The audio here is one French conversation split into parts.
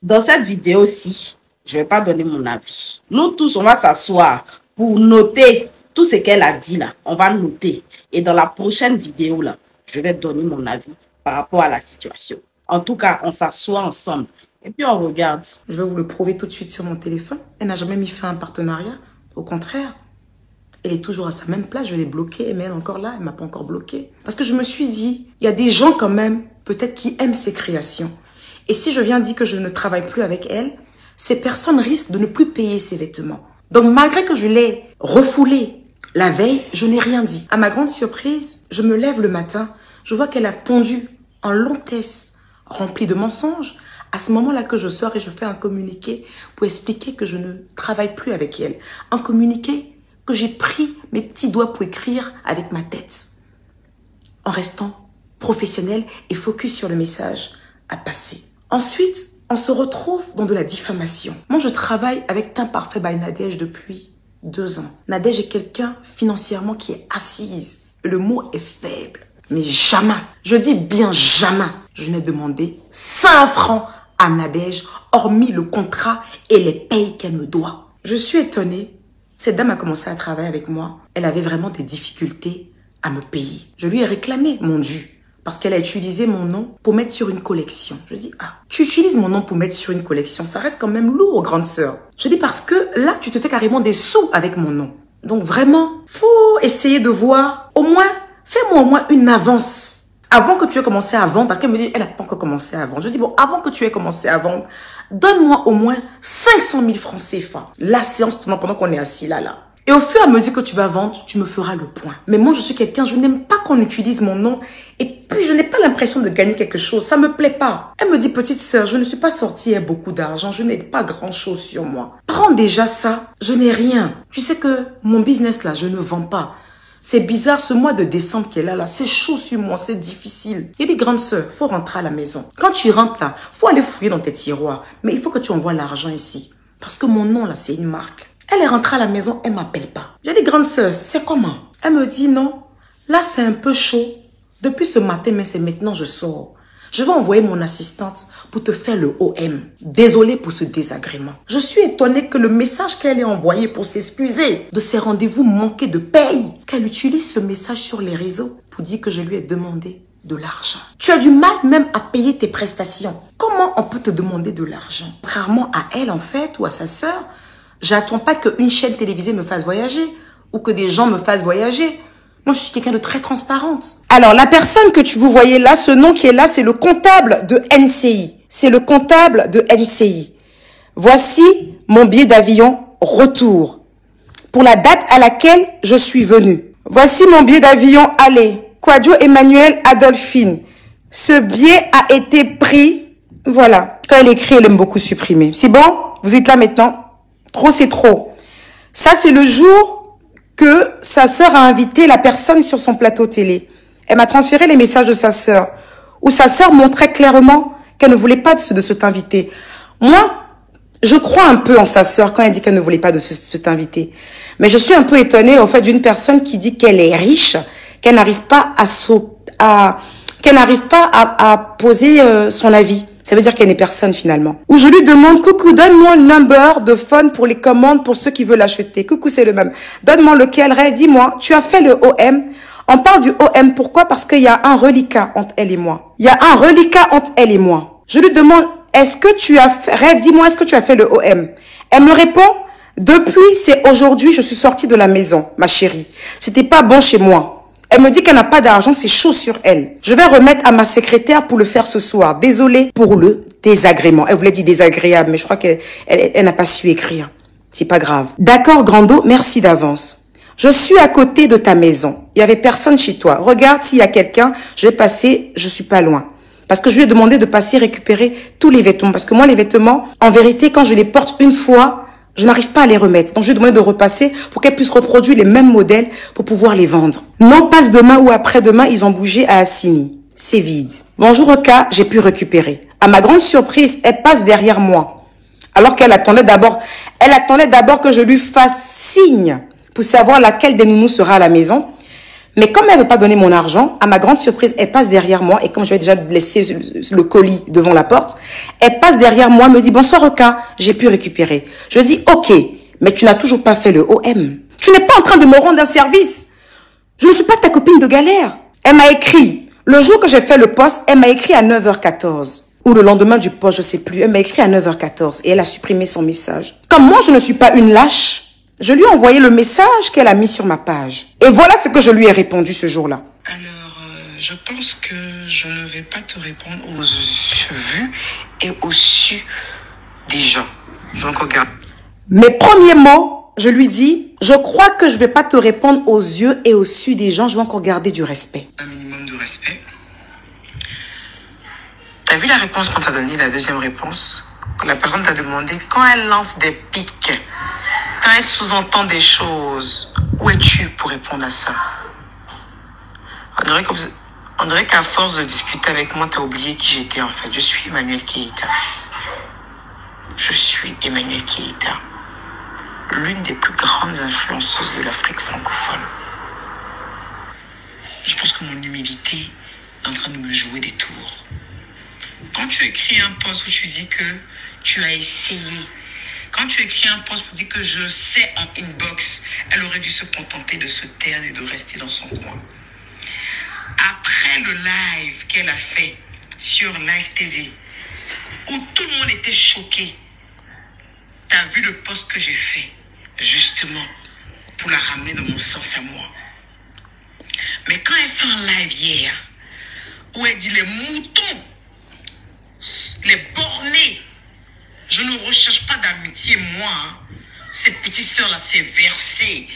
Dans cette vidéo-ci, je ne vais pas donner mon avis. Nous tous, on va s'asseoir pour noter tout ce qu'elle a dit là. On va noter. Et dans la prochaine vidéo là, je vais donner mon avis par rapport à la situation. En tout cas, on s'assoit ensemble et puis on regarde. Je vais vous le prouver tout de suite sur mon téléphone. Elle n'a jamais mis fin à un partenariat. Au contraire, elle est toujours à sa même place. Je l'ai bloquée, mais elle est encore là. Elle ne m'a pas encore bloquée. Parce que je me suis dit, il y a des gens quand même, peut-être qui aiment ses créations. Et si je viens dire que je ne travaille plus avec elle, ces personnes risquent de ne plus payer ses vêtements. Donc malgré que je l'ai refoulée la veille, je n'ai rien dit. À ma grande surprise, je me lève le matin, je vois qu'elle a pondu en longtesse, remplie de mensonges. À ce moment-là que je sors et je fais un communiqué pour expliquer que je ne travaille plus avec elle. Un communiqué que j'ai pris mes petits doigts pour écrire avec ma tête. En restant professionnel et focus sur le message à passer. Ensuite, on se retrouve dans de la diffamation. Moi, je travaille avec Teint Parfait by Nadège depuis 2 ans. Nadège est quelqu'un financièrement qui est assise. Le mot est faible. Mais jamais, je dis bien jamais, je n'ai demandé 5 francs à Nadège, hormis le contrat et les payes qu'elle me doit. Je suis étonnée. Cette dame a commencé à travailler avec moi. Elle avait vraiment des difficultés à me payer. Je lui ai réclamé mon dû. Parce qu'elle a utilisé mon nom pour mettre sur une collection. Je dis, ah, tu utilises mon nom pour mettre sur une collection, ça reste quand même lourd, grande sœur. Je dis, parce que là, tu te fais carrément des sous avec mon nom. Donc vraiment, faut essayer de voir, au moins, fais-moi au moins une avance. Avant que tu aies commencé à vendre, parce qu'elle me dit, elle n'a pas encore commencé à vendre. Je dis, bon, avant que tu aies commencé à vendre, donne-moi au moins 500 000 francs CFA. La séance pendant qu'on est assis là. Et au fur et à mesure que tu vas vendre, tu me feras le point. Mais moi, je suis quelqu'un, je n'aime pas qu'on utilise mon nom. Et puis, je n'ai pas l'impression de gagner quelque chose. Ça me plaît pas. Elle me dit, petite sœur, je ne suis pas sortie avec beaucoup d'argent. Je n'ai pas grand chose sur moi. Prends déjà ça. Je n'ai rien. Tu sais que mon business là, je ne vends pas. C'est bizarre, ce mois de décembre qui est là, c'est chaud sur moi, c'est difficile. Il y a des grandes sœurs, faut rentrer à la maison. Quand tu rentres là, faut aller fouiller dans tes tiroirs. Mais il faut que tu envoies l'argent ici. Parce que mon nom là, c'est une marque. Elle est rentrée à la maison, elle m'appelle pas. J'ai dit, grande sœur, c'est comment? Elle me dit, non, là c'est un peu chaud. Depuis ce matin, mais c'est maintenant je sors. Je vais envoyer mon assistante pour te faire le OM. Désolée pour ce désagrément. Je suis étonnée que le message qu'elle ait envoyé pour s'excuser de ses rendez-vous manqués de paye, qu'elle utilise ce message sur les réseaux pour dire que je lui ai demandé de l'argent. Tu as du mal même à payer tes prestations. Comment on peut te demander de l'argent? Contrairement à elle en fait ou à sa sœur, j'attends pas qu'une chaîne télévisée me fasse voyager ou que des gens me fassent voyager. Moi, je suis quelqu'un de très transparente. Alors, la personne que vous voyez là, ce nom qui est là, c'est le comptable de NCI. C'est le comptable de NCI. Voici mon billet d'avion retour pour la date à laquelle je suis venue. Voici mon billet d'avion aller. Quadio Emmanuel Adolphine. Ce billet a été pris. Voilà. Quand elle écrit, elle aime beaucoup supprimer. C'est bon? Vous êtes là maintenant? Trop, c'est trop. Ça, c'est le jour que sa sœur a invité la personne sur son plateau télé. Elle m'a transféré les messages de sa sœur, où sa sœur montrait clairement qu'elle ne voulait pas de cet invité. Moi, je crois un peu en sa sœur quand elle dit qu'elle ne voulait pas de cet invité. Mais je suis un peu étonnée au fait d'une personne qui dit qu'elle est riche, qu'elle n'arrive pas à poser son avis. Ça veut dire qu'elle n'est personne finalement. Où je lui demande, coucou, donne-moi le number de phone pour les commandes pour ceux qui veulent l'acheter. Coucou, c'est le même. Donne-moi lequel, Rêve, dis-moi, tu as fait le OM. On parle du OM, pourquoi? Parce qu'il y a un reliquat entre elle et moi. Il y a un reliquat entre elle et moi. Je lui demande, est-ce que tu as fait, Rêve, dis-moi, est-ce que tu as fait le OM? Elle me répond, depuis, c'est aujourd'hui, je suis sortie de la maison, ma chérie. C'était pas bon chez moi. Elle me dit qu'elle n'a pas d'argent, c'est chaud sur elle. Je vais remettre à ma secrétaire pour le faire ce soir. Désolée pour le désagrément. Elle voulait dire désagréable, mais je crois qu'elle n'a pas su écrire. C'est pas grave. D'accord, Grando, merci d'avance. Je suis à côté de ta maison. Il y avait personne chez toi. Regarde s'il y a quelqu'un. Je vais passer, je suis pas loin. Parce que je lui ai demandé de passer récupérer tous les vêtements. Parce que moi, les vêtements, en vérité, quand je les porte une fois, je n'arrive pas à les remettre. Donc, je lui ai demandé de repasser pour qu'elle puisse reproduire les mêmes modèles pour pouvoir les vendre. Non, passe demain ou après-demain, ils ont bougé à Assini. C'est vide. Bonjour, Oka, j'ai pu récupérer. À ma grande surprise, elle passe derrière moi. Alors qu'elle attendait d'abord que je lui fasse signe pour savoir laquelle des nounous sera à la maison. Mais comme elle ne veut pas donner mon argent, à ma grande surprise, elle passe derrière moi. Et comme j'avais déjà laissé le colis devant la porte, elle passe derrière moi, me dit « Bonsoir, Oka, j'ai pu récupérer. » Je dis « Ok, mais tu n'as toujours pas fait le OM. Tu n'es pas en train de me rendre un service. Je ne suis pas ta copine de galère. » Elle m'a écrit. Le jour que j'ai fait le poste, elle m'a écrit à 9h14. Ou le lendemain du poste, je ne sais plus. Elle m'a écrit à 9h14 et elle a supprimé son message. Comme moi, je ne suis pas une lâche, je lui ai envoyé le message qu'elle a mis sur ma page. Et voilà ce que je lui ai répondu ce jour-là. Alors, je pense que je ne vais pas te répondre aux vues et au su des gens. Donc, regarde. Mes premiers mots, je lui dis, je crois que je ne vais pas te répondre aux yeux et au su des gens. Je vais encore garder du respect. Un minimum de respect. T'as vu la réponse qu'on t'a donnée, la deuxième réponse? Que la personne t'a demandé, quand elle lance des pics, quand elle sous-entend des choses, où es-tu pour répondre à ça? On dirait qu'à force de discuter avec moi, tu as oublié qui j'étais en fait. Je suis Emmanuel Keïta. Je suis Emmanuel Keïta. L'une des plus grandes influenceuses de l'Afrique francophone. Je pense que mon humilité est en train de me jouer des tours. Quand tu écris un post où tu dis que tu as essayé, quand tu écris un post pour dire que je sais en inbox, elle aurait dû se contenter de se taire et de rester dans son coin. Après le live qu'elle a fait sur Live TV, où tout le monde était choqué, tu as vu le post que j'ai fait, justement, pour la ramener dans mon sens à moi. Mais quand elle fait un live hier, où elle dit les moutons, les bornés, je ne recherche pas d'amitié, moi. Hein. Cette petite sœur-là s'est versée.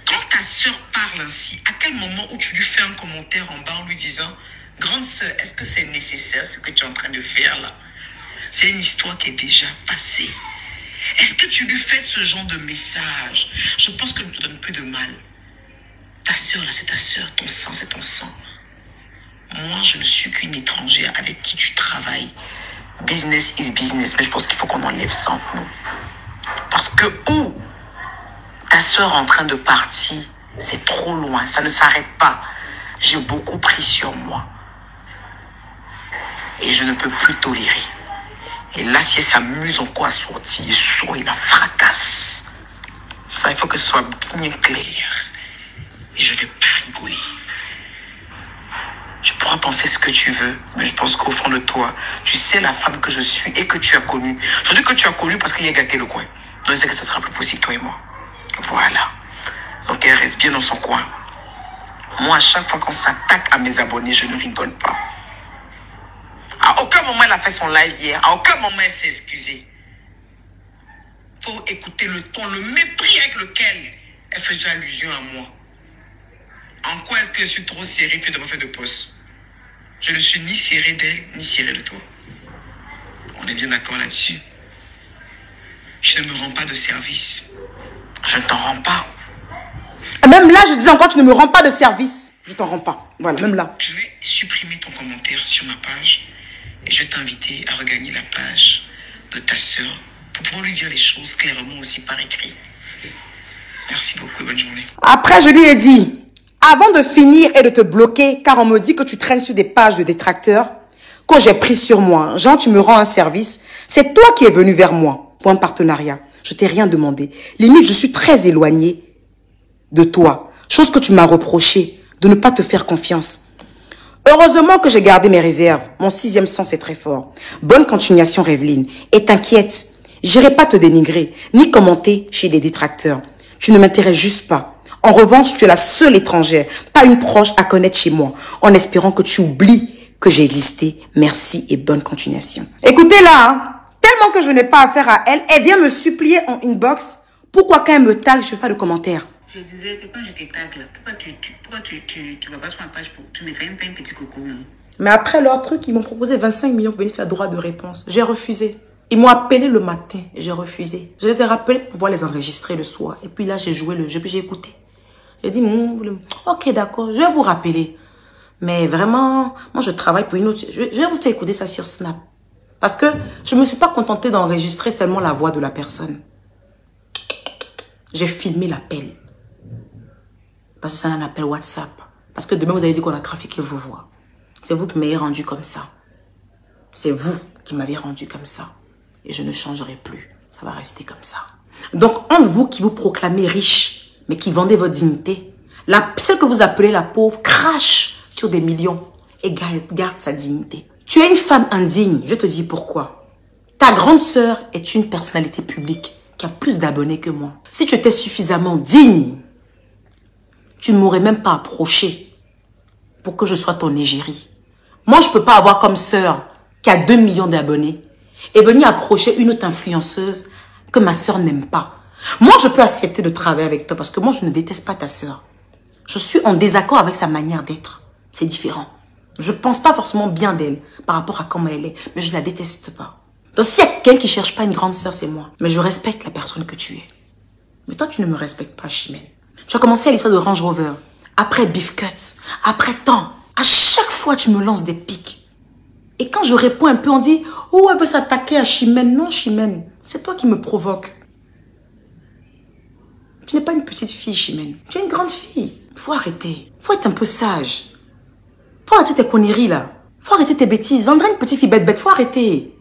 Quand ta sœur parle ainsi, à quel moment où tu lui fais un commentaire en bas en lui disant « Grande sœur, est-ce que c'est nécessaire ce que tu es en train de faire là ?» C'est une histoire qui est déjà passée. Est-ce que tu lui fais ce genre de message? Je pense que ne te donne plus de mal. Ta sœur là, c'est ta sœur. Ton sang, c'est ton sang. Moi, je ne suis qu'une étrangère avec qui tu travailles. Business is business. Mais je pense qu'il faut qu'on enlève ça entre nous. Parce que où ta soeur est en train de partir, c'est trop loin. Ça ne s'arrête pas. J'ai beaucoup pris sur moi. Et je ne peux plus tolérer. Et là, si elle s'amuse encore à sortir, il la fracasse. Ça, il faut que ce soit bien clair. Et je ne vais pas rigoler. Tu pourras penser ce que tu veux, mais je pense qu'au fond de toi, tu sais la femme que je suis et que tu as connue. Je dis que tu as connu parce qu'il a gâté le coin. Donc je sais que ça sera plus possible, toi et moi. Voilà. Donc elle reste bien dans son coin. Moi, à chaque fois qu'on s'attaque à mes abonnés, je ne rigole pas. À aucun moment elle a fait son live hier. À aucun moment elle s'est excusée. Faut écouter le ton, le mépris avec lequel elle faisait allusion à moi. En quoi est-ce que je suis trop serré puis de me faire de poste? Je ne suis ni serré d'elle, ni serré de toi. On est bien d'accord là-dessus. Je ne me rends pas de service. Je ne t'en rends pas. Et même là, je disais encore, tu ne me rends pas de service. Je t'en rends pas. Voilà, même là. Je vais supprimer ton commentaire sur ma page. Et je vais t'inviter à regagner la page de ta sœur pour pouvoir lui dire les choses clairement aussi par écrit. Merci beaucoup et bonne journée. Après, je lui ai dit, avant de finir et de te bloquer, car on me dit que tu traînes sur des pages de détracteurs, que j'ai pris sur moi, Jean, tu me rends un service, c'est toi qui es venu vers moi pour un partenariat. Je t'ai rien demandé. Limite, je suis très éloignée de toi. Chose que tu m'as reproché, de ne pas te faire confiance. Heureusement que j'ai gardé mes réserves. Mon sixième sens est très fort. Bonne continuation, Revelyne. Et t'inquiète, j'irai pas te dénigrer, ni commenter chez des détracteurs. Tu ne m'intéresses juste pas. En revanche, tu es la seule étrangère, pas une proche à connaître chez moi, en espérant que tu oublies que j'ai existé. Merci et bonne continuation. Écoutez là, hein, tellement que je n'ai pas affaire à elle, elle vient me supplier en inbox. Pourquoi quand elle me tag, je fais pas de commentaires? Je disais que quand je t'ai tag là, pourquoi tu vas pas sur ma page pour tu me fais un petit coucou? Mais après leur truc, ils m'ont proposé 25 millions pour venir faire droit de réponse. J'ai refusé. Ils m'ont appelé le matin, j'ai refusé. Je les ai rappelés pour pouvoir les enregistrer le soir. Et puis là, j'ai joué le jeu, puis j'ai écouté. J'ai dit, ok, d'accord, je vais vous rappeler. Mais vraiment, moi, je travaille pour une autre... Je vais vous faire écouter ça sur Snap. Parce que je ne me suis pas contentée d'enregistrer seulement la voix de la personne. J'ai filmé l'appel. Parce que c'est un appel WhatsApp. Parce que demain, vous allez dire qu'on a trafiqué vos voix. C'est vous qui m'avez rendu comme ça. C'est vous qui m'avez rendu comme ça. Et je ne changerai plus. Ça va rester comme ça. Donc, entre vous qui vous proclamez riche, mais qui vendez votre dignité, celle que vous appelez la pauvre crache sur des millions et garde sa dignité. Tu es une femme indigne. Je te dis pourquoi. Ta grande sœur est une personnalité publique qui a plus d'abonnés que moi. Si tu étais suffisamment digne, tu ne m'aurais même pas approché pour que je sois ton égérie. Moi, je ne peux pas avoir comme sœur qui a 2 millions d'abonnés et venir approcher une autre influenceuse que ma sœur n'aime pas. Moi, je peux accepter de travailler avec toi parce que moi, je ne déteste pas ta sœur. Je suis en désaccord avec sa manière d'être. C'est différent. Je ne pense pas forcément bien d'elle par rapport à comment elle est, mais je ne la déteste pas. Donc, s'il y a quelqu'un qui ne cherche pas une grande sœur, c'est moi. Mais je respecte la personne que tu es. Mais toi, tu ne me respectes pas, Chimène. Tu as commencé à l'histoire de Range Rover. Après Beef Cuts. Après tant. À chaque fois, tu me lances des pics. Et quand je réponds un peu, on dit « Oh, elle veut s'attaquer à Chimène. » Non, Chimène, c'est toi qui me provoques. Tu n'es pas une petite fille, Chimène. Tu es une grande fille. Faut arrêter. Faut être un peu sage. Faut arrêter tes conneries, là. Faut arrêter tes bêtises. André, une petite fille bête. Faut arrêter.